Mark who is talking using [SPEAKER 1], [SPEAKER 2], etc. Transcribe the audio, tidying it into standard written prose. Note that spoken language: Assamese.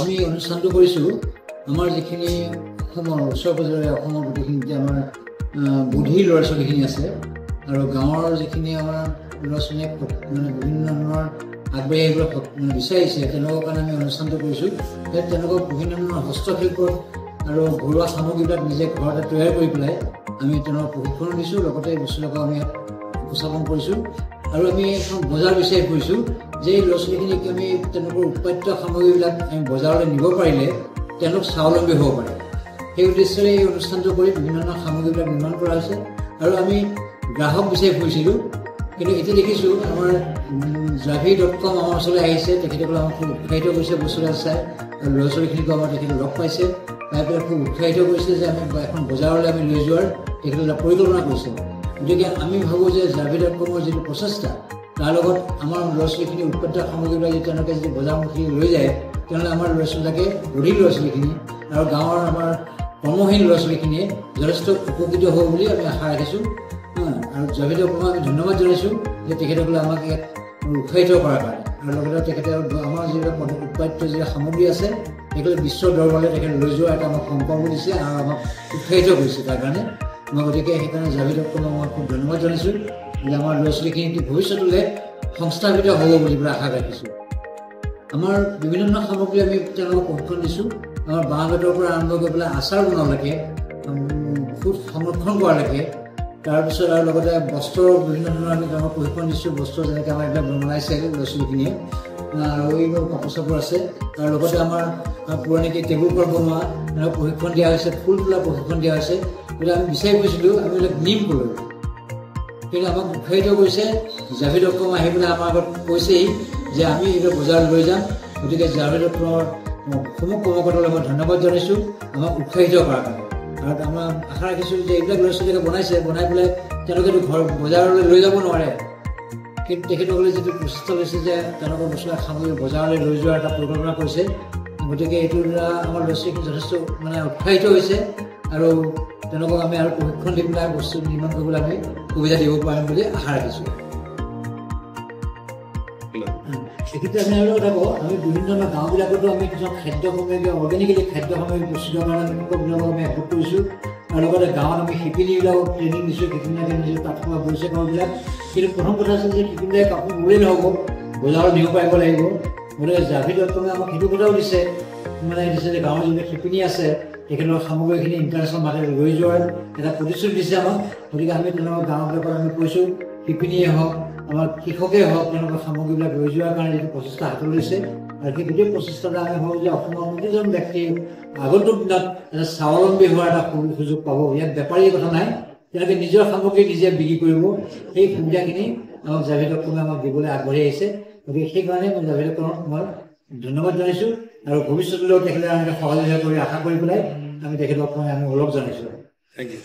[SPEAKER 1] আমি অনুষ্ঠানটো কৰিছোঁ আমাৰ যিখিনি অসমৰ ওচৰ পাজৰে অসমৰ গোটেইখিনি যে আমাৰ বুঢ়ী ল'ৰা ছোৱালীখিনি আছে আৰু গাঁৱৰ যিখিনি আমাৰ ল'ৰা ছোৱালীয়ে মানে বিভিন্ন ধৰণৰ আগবাঢ়ি আহিবলৈ মানে বিচাৰিছে তেওঁলোকৰ কাৰণে আমি অনুষ্ঠানটো কৰিছোঁ। তেওঁলোকক বিভিন্ন ধৰণৰ হস্তশিল্পৰ আৰু ঘৰুৱা সামগ্ৰীবিলাক নিজে ঘৰতে তৈয়াৰ কৰি পেলাই আমি তেওঁলোকক প্ৰশিক্ষণ দিছোঁ, লগতে এই বস্তুবিলাকক আমি উপস্থাপন কৰিছোঁ। আৰু আমি এখন বজাৰ বিচাৰি ফুৰিছোঁ যে এই ল'ৰা ছোৱালীখিনিক আমি তেওঁলোকৰ উৎপাদিত সামগ্ৰীবিলাক আমি বজাৰলৈ নিব পাৰিলে তেওঁলোক স্বাৱলম্বী হ'ব পাৰে। সেই উদ্দেশ্যেৰে এই অনুষ্ঠানটো কৰি বিভিন্ন ধৰণৰ সামগ্ৰীবিলাক নিৰ্মাণ কৰা হৈছে। আৰু আমি গ্ৰাহক বিচাৰি ফুৰিছিলোঁ, কিন্তু এতিয়া দেখিছোঁ আমাৰ Javi.com আমাৰ ওচৰলৈ আহিছে, তেখেতসকলে আমাক খুব উৎসাহিত কৰিছে বস্তুবিলাক চাই, আৰু ল'ৰা ছোৱালীখিনিকো আমাৰ তেখেতে লগ পাইছে, পাই পেলাই খুব উৎসাহিত কৰিছে যে আমি এখন বজাৰলৈ আমি লৈ যোৱাৰ তেখেতসকলে পৰিকল্পনা কৰিছে। গতিকে আমি ভাবোঁ যে Javi.com যিটো প্ৰচেষ্টা তাৰ লগত আমাৰ ল'ৰা ছোৱালীখিনি উৎপাদিত সামগ্ৰীবিলাক যদি তেওঁলোকে যদি বজাৰমুখী লৈ যায় তেনেহ'লে আমাৰ ল'ৰা ছোৱালীবিলাকে বুঢ়ী ল'ৰা ছোৱালীখিনি আৰু গাঁৱৰ আমাৰ কৰ্মহীন ল'ৰা ছোৱালীখিনিয়ে যথেষ্ট উপকৃত হ'ব বুলি আমি আশা ৰাখিছোঁ। আৰু Javi.com আমি ধন্যবাদ জনাইছোঁ যে তেখেতসকলে আমাক ইয়াত উৎসাহিত কৰাৰ কাৰণে, আৰু লগতে তেখেতে আমাৰ যিবিলাক উৎপাদিত যি সামগ্ৰী আছে সেইবিলাক বিশ্ব দৰবাৰলৈ তেখেতে লৈ যোৱা এটা আমাক সংকল্প দিছে আৰু আমাক উৎসাহিত কৰিছে। তাৰ কাৰণে মই গতিকে সেইকাৰণে Javi.com মই খুব ধন্যবাদ জনাইছোঁ যে আমাৰ ল'ৰা ছোৱালীখিনি ভৱিষ্যতলৈ সংস্থাপিত হ'ব বুলি পেলাই আশা ৰাখিছোঁ। আমাৰ বিভিন্ন ধৰণৰ সামগ্ৰী আমি তেওঁলোকক প্ৰশিক্ষণ দিছোঁ। আমাৰ বাঁহ বেতৰ পৰা আৰম্ভ কৰি পেলাই আচাৰ বনোৱালৈকে, ফুড সংৰক্ষণ কৰালৈকে, তাৰপিছত আৰু লগতে বস্ত্ৰৰ বিভিন্ন ধৰণৰ আমি তেওঁলোকক প্ৰশিক্ষণ দিছোঁ। বস্ত্ৰ যেনেকৈ আমাৰ এইবিলাক বনাইছে ল'ৰা ছোৱালীখিনিয়ে, আৰু এইবোৰ কাপোৰ চাপোৰ আছে। আৰু লগতে আমাৰ পুৰণিকৈ টেবুল ক্লথ বনোৱা প্ৰশিক্ষণ দিয়া হৈছে, ফুল তোলা প্ৰশিক্ষণ দিয়া হৈছে। গতিকে আমি বিচাৰি গৈছিলোঁ আমি এইবিলাক নিম ক'লোঁ, কিন্তু আমাক উৎসাহিত কৰিছে Javi.com আহি পেলাই আমাৰ আগত কৈছেহি যে আমি এইবিলাক বজাৰত লৈ যাম। গতিকে Javi.comৰ সমূহ কৰ্মকৰ্তালৈ মই ধন্যবাদ জনাইছোঁ আমাক উৎসাহিত কৰাৰ কাৰণে। আৰু আমাৰ আশা ৰাখিছোঁ যে এইবিলাক ল'ৰা ছোৱালীকে বনাই পেলাই তেওঁলোকেতো ঘৰ বজাৰলৈ লৈ যাব নোৱাৰে, কিন্তু তেখেতসকলে যিটো প্ৰচেষ্টা লৈছে যে তেওঁলোকৰ বস্তুবিলাক সামগ্ৰী বজাৰলৈ লৈ যোৱাৰ এটা পৰিকল্পনা কৰিছে। গতিকে এইটোৰ দ্বাৰা আমাৰ ল'ৰা ছোৱালীখিনি যথেষ্ট মানে উৎসাহিত হৈছে, আৰু তেওঁলোকক আমি আৰু প্ৰশিক্ষণ দি পেলাই বস্তু নিৰ্মাণ কৰিবলৈ আমি সুবিধা দিব পাৰিম বুলি আশা ৰাখিছোঁ। এইক্ষেত্ৰত আমি আৰু এটা কওঁ, আমি বিভিন্ন ধৰণৰ গাঁওবিলাকতো আমি কিছুমান খাদ্য সামগ্ৰী অৰ্গেনিকেলি খাদ্য সামগ্ৰী প্ৰস্তুতৰ কাৰণে কৃষকবিলাকক আমি এফৰ্ট কৰিছোঁ, আৰু লগতে গাঁৱত আমি শিপিনীবিলাকক ট্ৰেইনিং দিছোঁ, শিপিনীবিলাকে নিজৰ তাঁত বোৱা বৈছে কাপোৰবিলাক। কিন্তু প্ৰথম কথা আছে যে শিপিনীবিলাকে কাপোৰ বলেই নহ'ব, বজাৰত নিব পাৰিব লাগিব। গতিকে Javi.com আমাক সেইটো কথাও দিছে, মানে দিছে যে গাঁৱৰ যিবিলাক শিপিনী আছে তেখেতৰ সামগ্ৰীখিনি ইণ্টাৰনেশ্যনেল মাৰ্কেটত লৈ যোৱাৰ এটা প্ৰতিশ্ৰুতি দিছে আমাক। গতিকে আমি তেওঁলোকৰ গাঁওবিলাকত আমি কৈছোঁ শিপিনীয়ে হওক আমাৰ কৃষকেই হওক তেওঁলোকৰ সামগ্ৰীবিলাক লৈ যোৱাৰ কাৰণে যিটো প্ৰচেষ্টা হাতত লৈছে, আৰু সেই গোটেই প্ৰচেষ্টাটো আমি ভাবোঁ যে অসমৰ প্ৰতিজন ব্যক্তি আগন্তুক দিনত এটা স্বাৱলম্বী হোৱাৰ এটা সুযোগ পাব। ইয়াত বেপাৰীৰ কথা নাই, তেওঁলোকে নিজৰ সামগ্ৰী নিজে বিক্ৰী কৰিব। সেই সুবিধাখিনি আমাক Javi.com আমাক দিবলৈ আগবাঢ়ি আহিছে। গতিকে সেইকাৰণে মই Javi.comক মই ধন্যবাদ জনাইছোঁ, আৰু ভৱিষ্যতলৈও তেখেতে আমি সহযোগিতা কৰি আশা কৰি পেলাই আমি তেখেতক আমি ওলগ জনাইছোঁ।
[SPEAKER 2] Thank you.